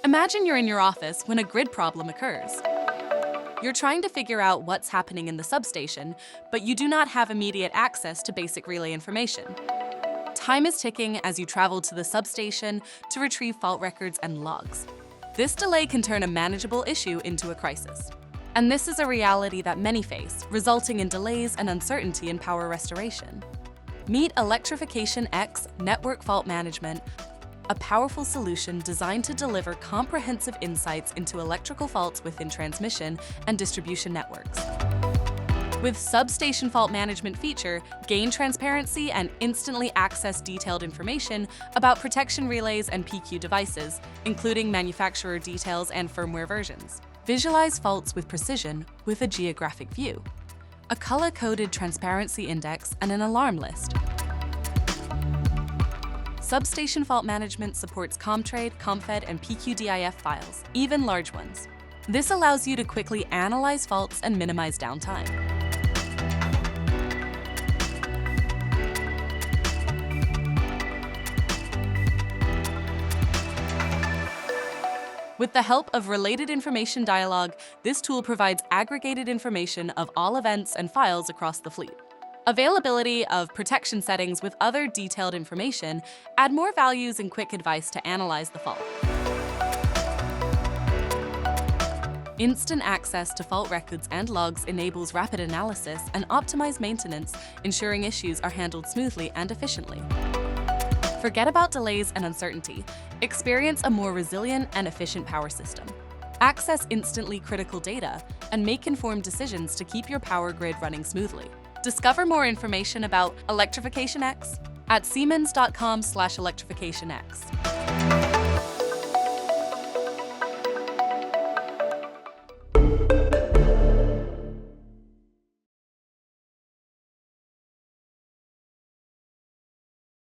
Imagine you're in your office when a grid problem occurs. You're trying to figure out what's happening in the substation, but you do not have immediate access to basic relay information. Time is ticking as you travel to the substation to retrieve fault records and logs. This delay can turn a manageable issue into a crisis. And this is a reality that many face, resulting in delays and uncertainty in power restoration. Meet Electrification X Network Fault Management, a powerful solution designed to deliver comprehensive insights into electrical faults within transmission and distribution networks. With Substation Fault Management feature, gain transparency and instantly access detailed information about protection relays and PQ devices, including manufacturer details and firmware versions. Visualize faults with precision with a geographic view, a color-coded transparency index, and an alarm list. Substation Fault Management supports ComTrade, ComFed, and PQDIF files, even large ones. This allows you to quickly analyze faults and minimize downtime. With the help of Related Information Dialog, this tool provides aggregated information of all events and files across the fleet. Availability of protection settings with other detailed information add more values and quick advice to analyze the fault. Instant access to fault records and logs enables rapid analysis and optimized maintenance, ensuring issues are handled smoothly and efficiently. Forget about delays and uncertainty. Experience a more resilient and efficient power system. Access instantly critical data and make informed decisions to keep your power grid running smoothly. Discover more information about Electrification X at siemens.com/electrificationx.